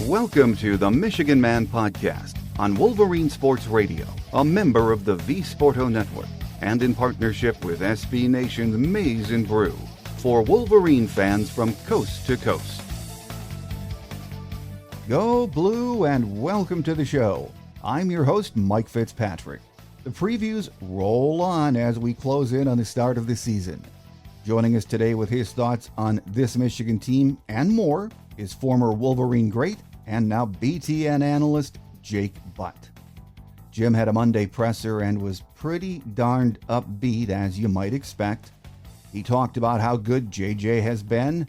Welcome to the Michigan Man Podcast on Wolverine Sports Radio, a member of the V Sporto Network, and in partnership with SB Nation's Maize and Brew, for Wolverine fans from coast to coast. Go Blue and welcome to the show. I'm your host, Mike Fitzpatrick. The previews roll on as we close in on the start of the season. Joining us today with his thoughts on this Michigan team and more is former Wolverine great and now BTN analyst Jake Butt. Jim had a Monday presser and was pretty darned upbeat, as you might expect. He talked about how good JJ has been,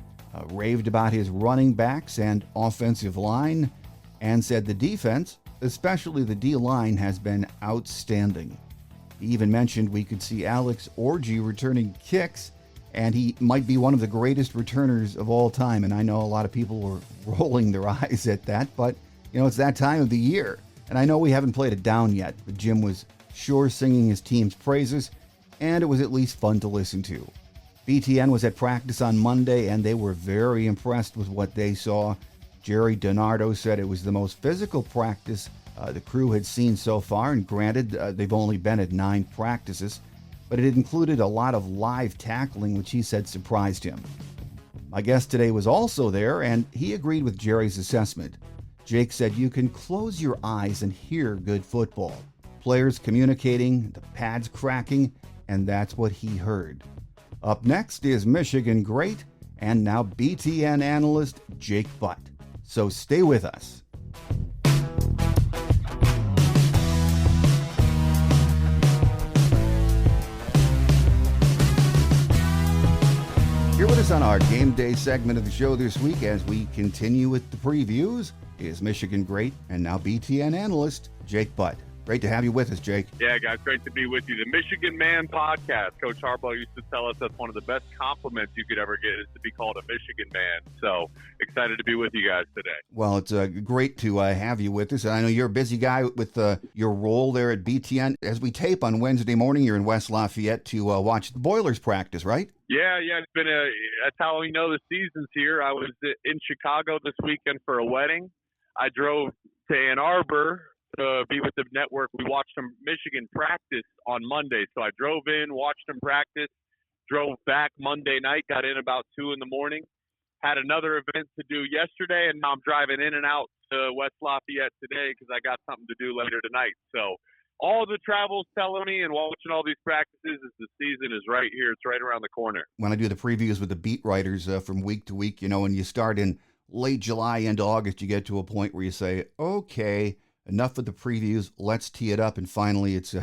raved about his running backs and offensive line, and said the defense, especially the D-line, has been outstanding. He even mentioned we could see Alex Orji returning kicks, and he might be one of the greatest returners of all time. And I know a lot of people were rolling their eyes at that, but, it's that time of the year. And I know we haven't played it down yet, but Jim was sure singing his team's praises, and it was at least fun to listen to. BTN was at practice on Monday, and they were very impressed with what they saw. Jerry DiNardo said it was the most physical practice the crew had seen so far, and granted, they've only been at 9 practices, but it included a lot of live tackling, which he said surprised him. My guest today was also there, and he agreed with Jerry's assessment. Jake said you can close your eyes and hear good football. Players communicating, the pads cracking, and that's what he heard. Up next is Michigan great and now BTN analyst Jake Butt. So stay with us. Here with us on our game day segment of the show this week as we continue with the previews is Michigan great and now BTN analyst Jake Butt. Great to have you with us, Jake. Yeah, guys, great to be with you. The Michigan Man Podcast. Coach Harbaugh used to tell us that's one of the best compliments you could ever get is to be called a Michigan man. So excited to be with you guys today. Well, it's great to have you with us. And I know you're a busy guy with your role there at BTN. As we tape on Wednesday morning, you're in West Lafayette to watch the Boilers practice, right? Yeah. It's been that's how we know the season's here. I was in Chicago this weekend for a wedding. I drove to Ann Arbor to be with the network. We watched them Michigan practice on Monday. So I drove in, watched them practice, drove back Monday night, got in about 2 in the morning, had another event to do yesterday, and now I'm driving in and out to West Lafayette today because I got something to do later tonight. So all the travel's telling me and watching all these practices is the season is right here. It's right around the corner. When I do the previews with the beat writers from week to week, when you start in late July into August, you get to a point where you say, okay, enough of the previews. Let's tee it up, and finally, it's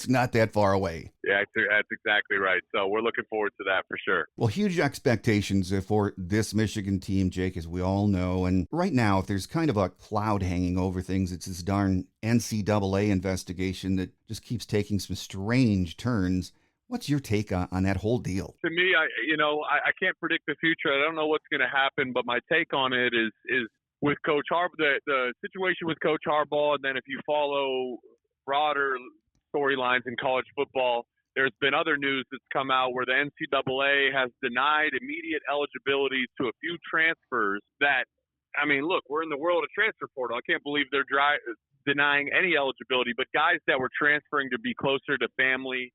not that far away. Yeah, that's exactly right. So we're looking forward to that for sure. Well, huge expectations for this Michigan team, Jake, as we all know. And right now, if there's kind of a cloud hanging over things, it's this darn NCAA investigation that just keeps taking some strange turns. What's your take on that whole deal? To me, I can't predict the future. I don't know what's going to happen, but my take on it is with Coach Harbaugh, the situation with Coach Harbaugh, and then if you follow broader storylines in college football, there's been other news that's come out where the NCAA has denied immediate eligibility to a few transfers that, look, we're in the world of transfer portal. I can't believe they're denying any eligibility, but guys that were transferring to be closer to family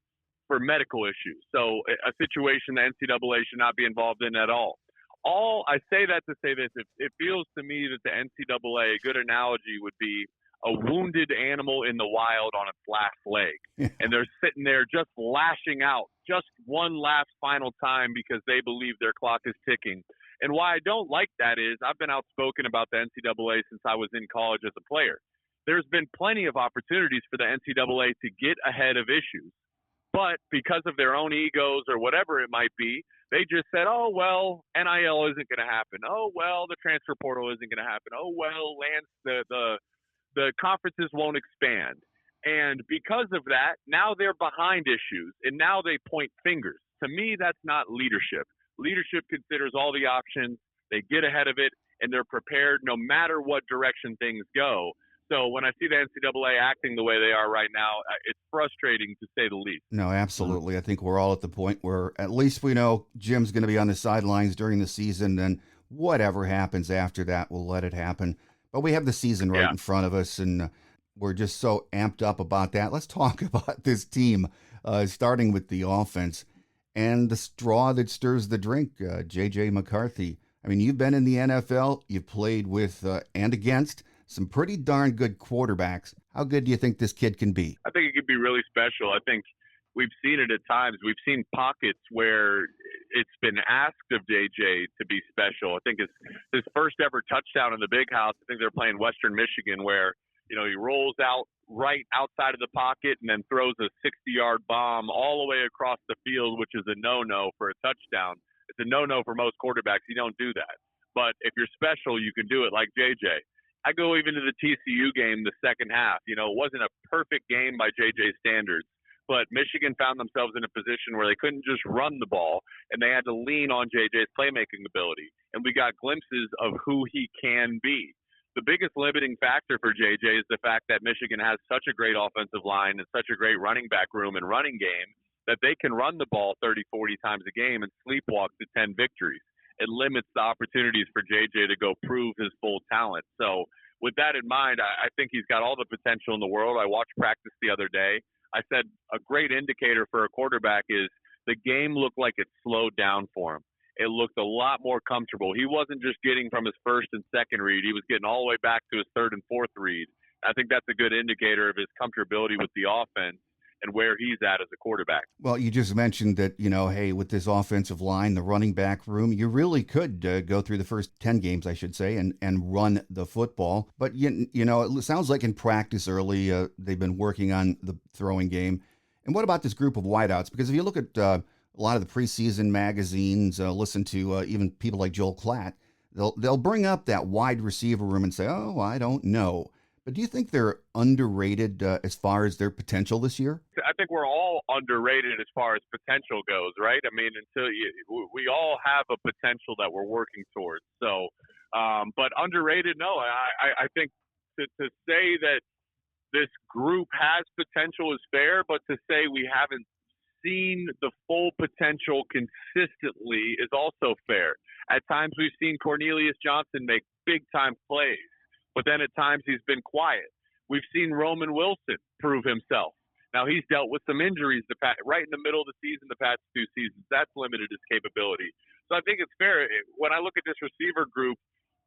for medical issues. So a situation the NCAA should not be involved in at all. I say that to say this. It feels to me that the NCAA, a good analogy would be a wounded animal in the wild on its last leg. And they're sitting there just lashing out just one last final time because they believe their clock is ticking. And why I don't like that is I've been outspoken about the NCAA since I was in college as a player. There's been plenty of opportunities for the NCAA to get ahead of issues. But because of their own egos or whatever it might be, they just said, oh, well, NIL isn't going to happen. Oh, well, the transfer portal isn't going to happen. Oh, well, the conferences won't expand. And because of that, now they're behind issues, and now they point fingers. To me, that's not leadership. Leadership considers all the options. They get ahead of it, and they're prepared no matter what direction things go. So when I see the NCAA acting the way they are right now, it's frustrating to say the least. No, absolutely. I think we're all at the point where at least we know Jim's going to be on the sidelines during the season, and whatever happens after that, we'll let it happen. But we have the season right Yeah. in front of us, and we're just so amped up about that. Let's talk about this team, starting with the offense and the straw that stirs the drink, J.J. McCarthy. I mean, you've been in the NFL, you've played with and against some pretty darn good quarterbacks. How good do you think this kid can be? I think it could be really special. I think we've seen it at times. We've seen pockets where it's been asked of JJ to be special. I think his first ever touchdown in the big house, I think they're playing Western Michigan, where, he rolls out right outside of the pocket and then throws a 60-yard bomb all the way across the field, which is a no-no for a touchdown. It's a no-no for most quarterbacks. You don't do that. But if you're special, you can do it like JJ. I go even to the TCU game the second half. It wasn't a perfect game by JJ standards, but Michigan found themselves in a position where they couldn't just run the ball, and they had to lean on JJ's playmaking ability. And we got glimpses of who he can be. The biggest limiting factor for JJ is the fact that Michigan has such a great offensive line and such a great running back room and running game that they can run the ball 30, 40 times a game and sleepwalk to 10 victories. It limits the opportunities for JJ to go prove his full talent. So with that in mind, I think he's got all the potential in the world. I watched practice the other day. I said a great indicator for a quarterback is the game looked like it slowed down for him. It looked a lot more comfortable. He wasn't just getting from his first and second read. He was getting all the way back to his third and fourth read. I think that's a good indicator of his comfortability with the offense and where he's at as a quarterback. Well, you just mentioned that, hey, with this offensive line, the running back room, you really could go through the first 10 games, I should say, and run the football. But, it sounds like in practice early, they've been working on the throwing game. And what about this group of wideouts? Because if you look at a lot of the preseason magazines, listen to even people like Joel Klatt, they'll bring up that wide receiver room and say, oh, I don't know. But do you think they're underrated as far as their potential this year? I think we're all underrated as far as potential goes, right? I mean, we all have a potential that we're working towards. So, but underrated, no. I think to say that this group has potential is fair, but to say we haven't seen the full potential consistently is also fair. At times we've seen Cornelius Johnson make big-time plays, but then at times he's been quiet. We've seen Roman Wilson prove himself. Now, he's dealt with some injuries right in the middle of the season the past two seasons. That's limited his capability. So I think it's fair. When I look at this receiver group,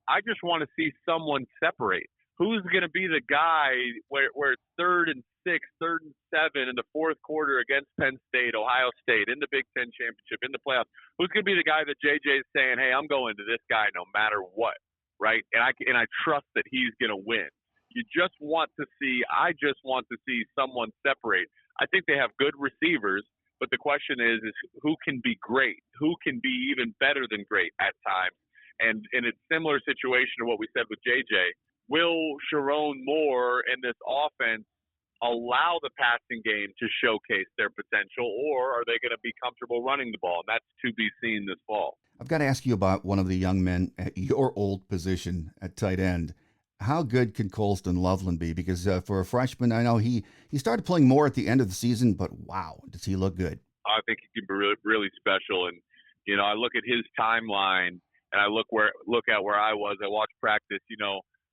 I just want to see someone separate. Who's going to be the guy where it's 3rd and 6, 3rd and 7 in the fourth quarter against Penn State, Ohio State, in the Big Ten championship, in the playoffs? Who's going to be the guy that JJ is saying, hey, I'm going to this guy no matter what, right? And I trust that he's going to win. I just want to see someone separate. I think they have good receivers, but the question is who can be great? Who can be even better than great at times? And in a similar situation to what we said with JJ, will Sharon Moore and this offense allow the passing game to showcase their potential, or are they going to be comfortable running the ball? And that's to be seen this fall. I've got to ask you about one of the young men at your old position at tight end. How good can Colston Loveland be? Because for a freshman, I know he started playing more at the end of the season, but wow, does he look good? I think he can be really, really special. And, I look at his timeline and I look at where I was. I watched practice,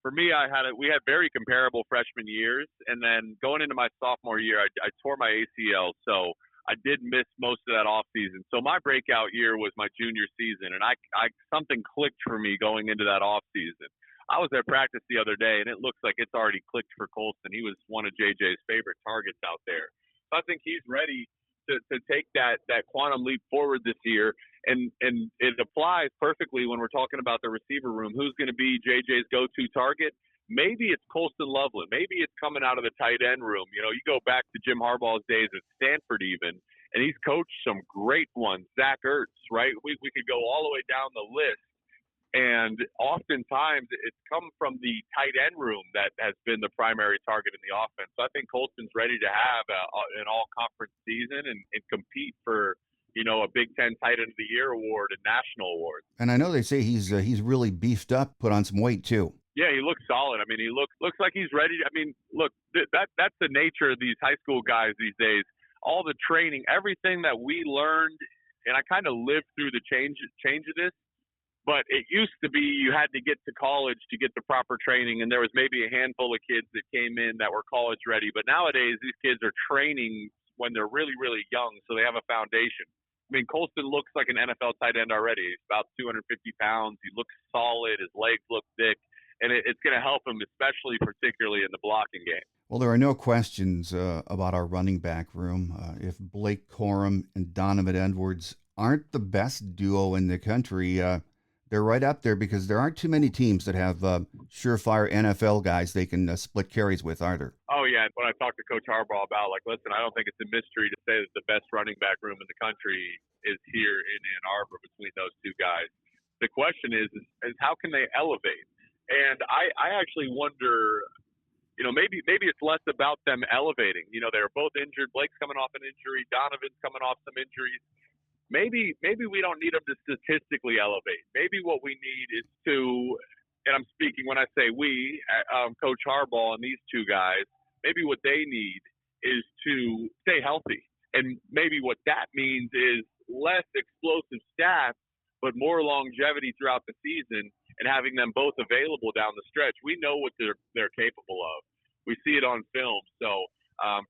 For me, we had very comparable freshman years, and then going into my sophomore year, I tore my ACL, so I did miss most of that off season. So my breakout year was my junior season, and I something clicked for me going into that off season. I was at practice the other day, and it looks like it's already clicked for Colston. He was one of JJ's favorite targets out there. So I think he's ready to take that quantum leap forward this year. And it applies perfectly when we're talking about the receiver room. Who's going to be JJ's go-to target? Maybe it's Colston Loveland. Maybe it's coming out of the tight end room. You go back to Jim Harbaugh's days at Stanford even, and he's coached some great ones. Zach Ertz, right? We could go all the way down the list. And oftentimes it's come from the tight end room that has been the primary target in the offense. So I think Colston's ready to have an all-conference season and compete for – a Big Ten Tight End of the Year award and national awards. And I know they say he's really beefed up, put on some weight too. Yeah, he looks solid. I mean, he looks like he's ready. I mean, look, that's the nature of these high school guys these days. All the training, everything that we learned, and I kind of lived through the change of this. But it used to be you had to get to college to get the proper training, and there was maybe a handful of kids that came in that were college ready. But nowadays, these kids are training when they're really, really young, so they have a foundation. I mean, Colston looks like an NFL tight end already. He's about 250 pounds. He looks solid. His legs look thick, and it's going to help him, particularly in the blocking game. Well, there are no questions about our running back room. If Blake Corum and Donovan Edwards aren't the best duo in the country, they're right up there because there aren't too many teams that have surefire NFL guys they can split carries with, are there? Oh, yeah. When I talked to Coach Harbaugh about, listen, I don't think it's a mystery to say that the best running back room in the country is here in Ann Arbor between those two guys. The question is how can they elevate? And I actually wonder, maybe it's less about them elevating. They're both injured. Blake's coming off an injury. Donovan's coming off some injuries. Maybe we don't need them to statistically elevate. Maybe what we need is to, and I'm speaking when I say we, Coach Harbaugh and these two guys, maybe what they need is to stay healthy. And maybe what that means is less explosive stats, but more longevity throughout the season and having them both available down the stretch. We know what they're capable of. We see it on film. So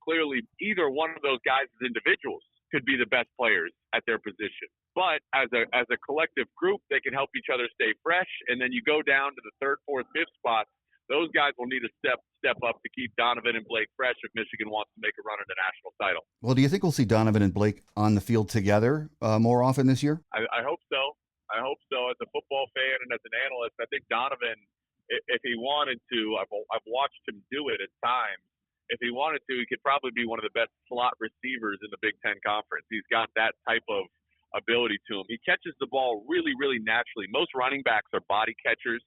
clearly either one of those guys as individuals could be the best players at their position. But as a collective group, they can help each other stay fresh. And then you go down to the third, fourth, fifth spots. Those guys will need to step up to keep Donovan and Blake fresh if Michigan wants to make a run at the national title. Well, do you think we'll see Donovan and Blake on the field together more often this year? I hope so. I hope so. As a football fan and as an analyst, I think Donovan, if he wanted to, I've watched him do it at times. If he wanted to, he could probably be one of the best slot receivers in the Big Ten Conference. He's got that type of ability to him. He catches the ball really, really naturally. Most running backs are body catchers.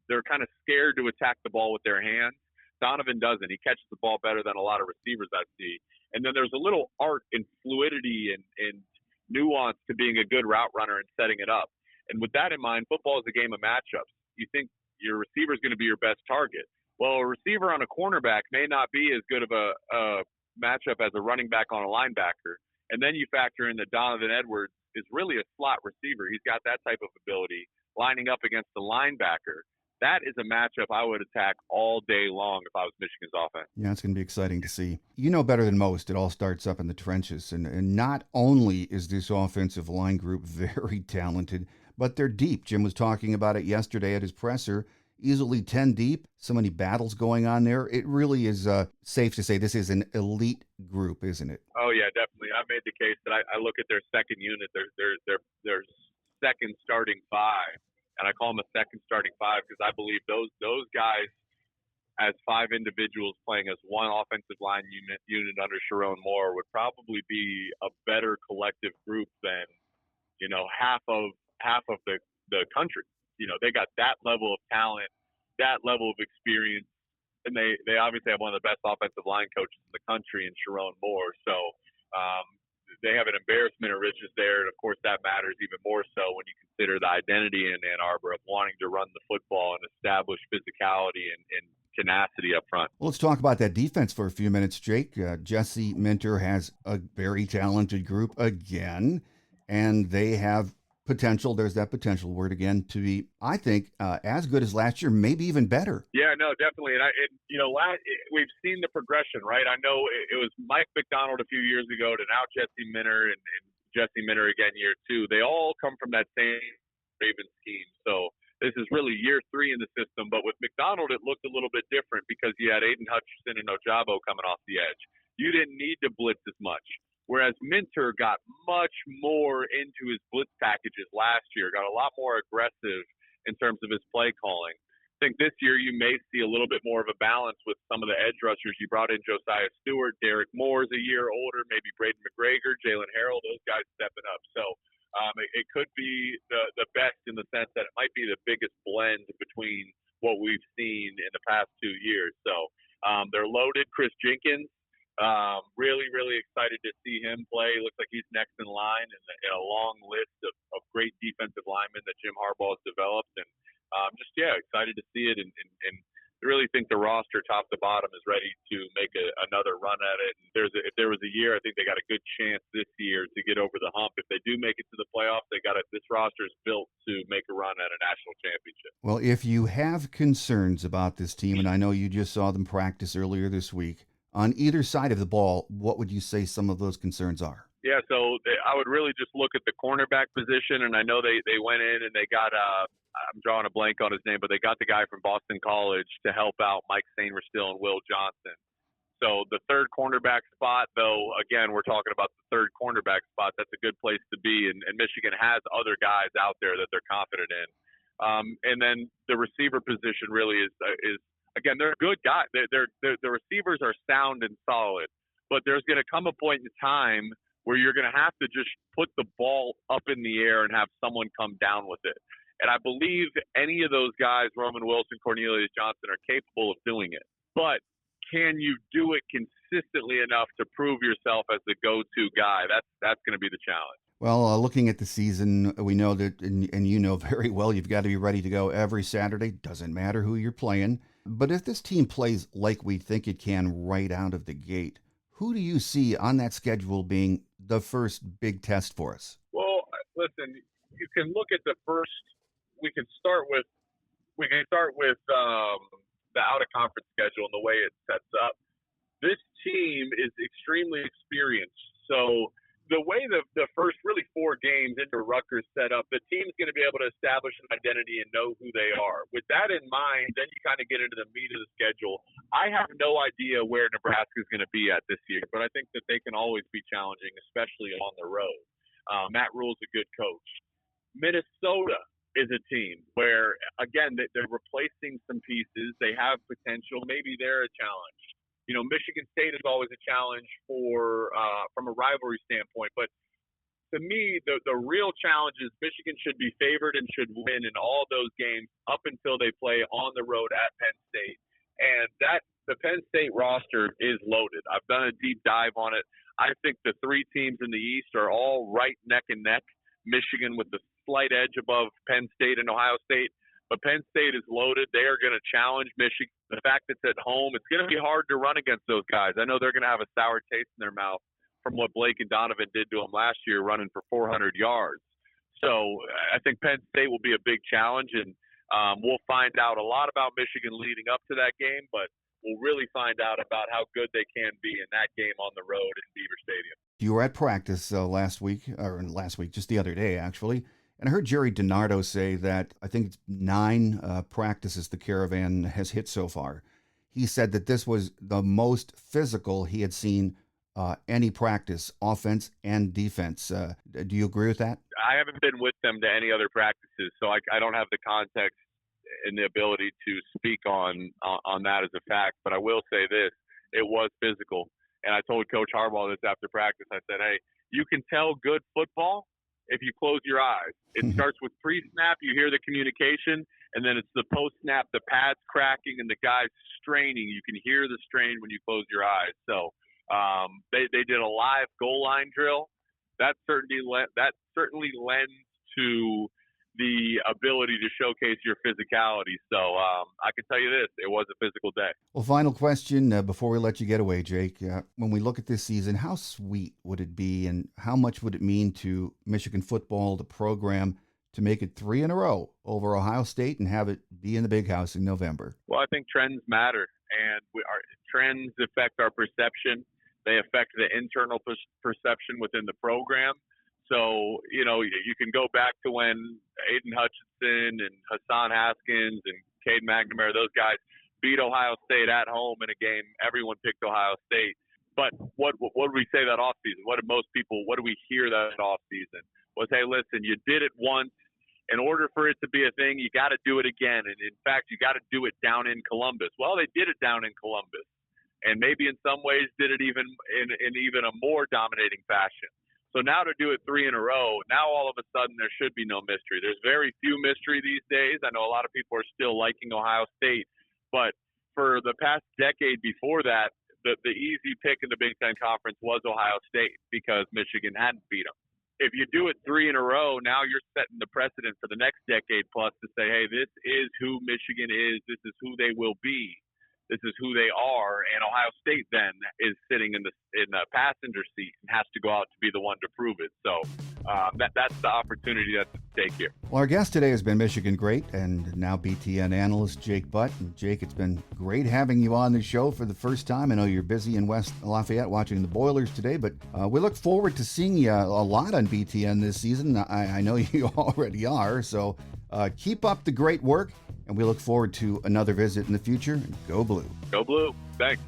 They're kind of scared to attack the ball with their hands. Donovan doesn't. He catches the ball better than a lot of receivers I see. And then there's a little art and fluidity and nuance to being a good route runner and setting it up. And with that in mind, football is a game of matchups. You think your receiver is going to be your best target. Well, a receiver on a cornerback may not be as good of a matchup as a running back on a linebacker. And then you factor in that Donovan Edwards is really a slot receiver. He's got that type of ability lining up against the linebacker. That is a matchup I would attack all day long if I was Michigan's offense. Yeah, it's going to be exciting to see. You know better than most, it all starts up in the trenches. And not only is this offensive line group very talented, but they're deep. Jim was talking about it yesterday at his presser. Easily 10 deep, so many battles going on there. It really is safe to say this is an elite group, isn't it? Oh, yeah, definitely. I made the case that I look at their second unit, their second starting five, and I call them a second starting five because I believe those guys as five individuals playing as one offensive line unit under Sharon Moore would probably be a better collective group than, half of the country. They got that level of talent, that level of experience, and they obviously have one of the best offensive line coaches in the country in Sharon Moore. So they have an embarrassment of riches there, and of course that matters even more so when you consider the identity in Ann Arbor of wanting to run the football and establish physicality and tenacity up front. Well, let's talk about that defense for a few minutes, Jake. Jesse Minter has a very talented group again, and they have potential, there's that potential word again, to be, I think, as good as last year, maybe even better. Yeah, no, definitely. And we've seen the progression, right? I know it was Mike McDonald a few years ago to now Jesse Minter and Jesse Minter again year two. They all come from that same Raven scheme. So this is really year three in the system. But with McDonald, it looked a little bit different because you had Aiden Hutchinson and Ojabo coming off the edge. You didn't need to blitz as much. Whereas Minter got much more into his blitz packages last year, got a lot more aggressive in terms of his play calling. I think this year you may see a little bit more of a balance with some of the edge rushers. You brought in Josiah Stewart, Derek Moore's a year older, maybe Braden McGregor, Jalen Harrell, those guys stepping up. So it could be the best in the sense that it might be the biggest blend between what we've seen in the past 2 years. So they're loaded. Chris Jenkins. Really, really excited to see him play. Looks like he's next in line in a long list of great defensive linemen that Jim Harbaugh has developed. And excited to see it. And really think the roster top to bottom is ready to make another run at it. And if there was a year, I think they got a good chance this year to get over the hump. If they do make it to the playoffs, this roster is built to make a run at a national championship. Well, if you have concerns about this team, and I know you just saw them practice earlier this week, on either side of the ball, what would you say some of those concerns are? Yeah, so I would really just look at the cornerback position, and I know they went in and they got I'm drawing a blank on his name, but they got the guy from Boston College to help out Mike Sainristil and Will Johnson. So the third cornerback spot, though, again, we're talking about the third cornerback spot. That's a good place to be, and Michigan has other guys out there that they're confident in. And then the receiver position really is again, they're good guys. The receivers are sound and solid, but there's going to come a point in time where you're going to have to just put the ball up in the air and have someone come down with it. And I believe any of those guys, Roman Wilson, Cornelius Johnson, are capable of doing it. But can you do it consistently enough to prove yourself as the go-to guy? That's going to be the challenge. Well, looking at the season, we know that, and you know very well, you've got to be ready to go every Saturday. Doesn't matter who you're playing. But if this team plays like we think it can right out of the gate, who do you see on that schedule being the first big test for us? Well, listen, you can look at the first. We can start with the out-of-conference schedule and the way it sets up. This team is extremely experienced. So the way the first really 4 games into Rutgers set up, the team's going to be able to establish an identity and know who they are. With that in mind, then you kind of get into the meat of the schedule. I have no idea where Nebraska is going to be at this year, but I think that they can always be challenging, especially on the road. Matt Rule's a good coach. Minnesota is a team where, again, they're replacing some pieces. They have potential. Maybe they're a challenge. You know, Michigan State is always a challenge from a rivalry standpoint. But to me, the real challenge is Michigan should be favored and should win in all those games up until they play on the road at Penn State. And the Penn State roster is loaded. I've done a deep dive on it. I think the 3 teams in the East are all right neck and neck. Michigan with the slight edge above Penn State and Ohio State. But Penn State is loaded. They are going to challenge Michigan. The fact that it's at home, it's going to be hard to run against those guys. I know they're going to have a sour taste in their mouth from what Blake and Donovan did to them last year, running for 400 yards. So I think Penn State will be a big challenge, and we'll find out a lot about Michigan leading up to that game, but we'll really find out about how good they can be in that game on the road in Beaver Stadium. You were at practice just the other day, actually. And I heard Jerry DiNardo say that I think it's 9 practices the Caravan has hit so far. He said that this was the most physical he had seen any practice, offense and defense. Do you agree with that? I haven't been with them to any other practices, so I don't have the context and the ability to speak on that as a fact. But I will say this, it was physical. And I told Coach Harbaugh this after practice. I said, hey, you can tell good football if you close your eyes. It starts with pre-snap, you hear the communication, and then it's the post-snap, the pads cracking and the guys straining. You can hear the strain when you close your eyes. So they did a live goal line drill. That certainly lends to the ability to showcase your physicality. So I can tell you this, it was a physical day. Well, final question before we let you get away, Jake. When we look at this season, how sweet would it be and how much would it mean to Michigan football, the program, to make it 3 in a row over Ohio State and have it be in the Big House in November? Well, I think trends matter, and our trends affect our perception. They affect the internal perception within the program. So, you know, you can go back to when Aiden Hutchinson and Hassan Haskins and Cade McNamara, those guys beat Ohio State at home in a game. Everyone picked Ohio State. But what did we say that offseason? What do we hear that offseason? Was, hey, listen, you did it once. In order for it to be a thing, you got to do it again. And, in fact, you got to do it down in Columbus. Well, they did it down in Columbus. And maybe in some ways did it even in even a more dominating fashion. So now to do it 3 in a row, now all of a sudden there should be no mystery. There's very few mystery these days. I know a lot of people are still liking Ohio State, but for the past decade before that, the easy pick in the Big Ten Conference was Ohio State because Michigan hadn't beat them. if you do it 3 in a row, now you're setting the precedent for the next decade plus to say, hey, this is who Michigan is. This is who they will be. This is who they are. And Ohio State then is sitting in the passenger seat and has to go out to be the one to prove it. So that's the opportunity that's at stake here. Well, our guest today has been Michigan great and now BTN analyst Jake Butt. And Jake, it's been great having you on the show for the first time. I know you're busy in West Lafayette watching the Boilers today, but we look forward to seeing you a lot on BTN this season. I know you already are, so keep up the great work, and we look forward to another visit in the future. Go Blue. Go Blue. Thanks.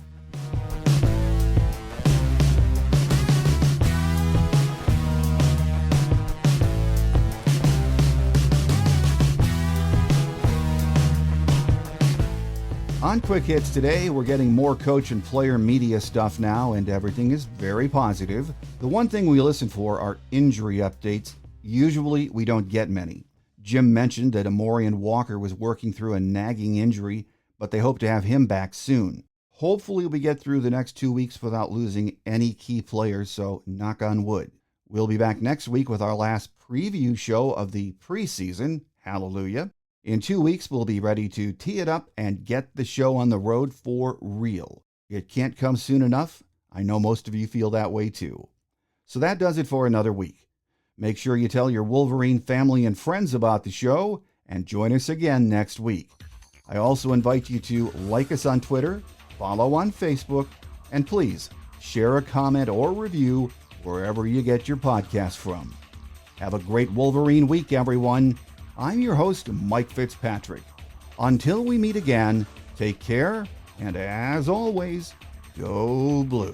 On Quick Hits today, we're getting more coach and player media stuff now, and everything is very positive. The one thing we listen for are injury updates. Usually, we don't get many. Jim mentioned that Amorian Walker was working through a nagging injury, but they hope to have him back soon. Hopefully, we get through the next 2 weeks without losing any key players, so knock on wood. We'll be back next week with our last preview show of the preseason. Hallelujah. In 2 weeks, we'll be ready to tee it up and get the show on the road for real. It can't come soon enough. I know most of you feel that way too. So that does it for another week. Make sure you tell your Wolverine family and friends about the show and join us again next week. I also invite you to like us on Twitter, follow on Facebook, and please share a comment or review wherever you get your podcast from. Have a great Wolverine week, everyone. I'm your host, Mike Fitzpatrick. Until we meet again, take care, and as always, go Blue.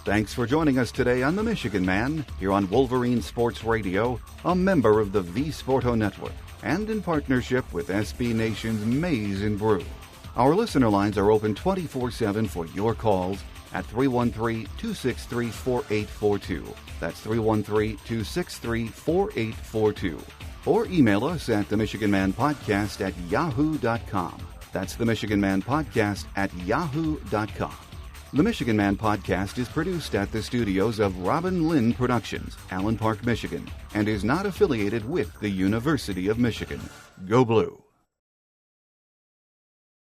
Thanks for joining us today on The Michigan Man, here on Wolverine Sports Radio, a member of the V-Sporto Network, and in partnership with SB Nation's Maize and Brew. Our listener lines are open 24/7 for your calls at 313-263-4842. That's 313-263-4842. Or email us at themichiganmanpodcast@yahoo.com. That's themichiganmanpodcast@yahoo.com. The Michigan Man Podcast is produced at the studios of Robin Lynn Productions, Allen Park, Michigan, and is not affiliated with the University of Michigan. Go Blue.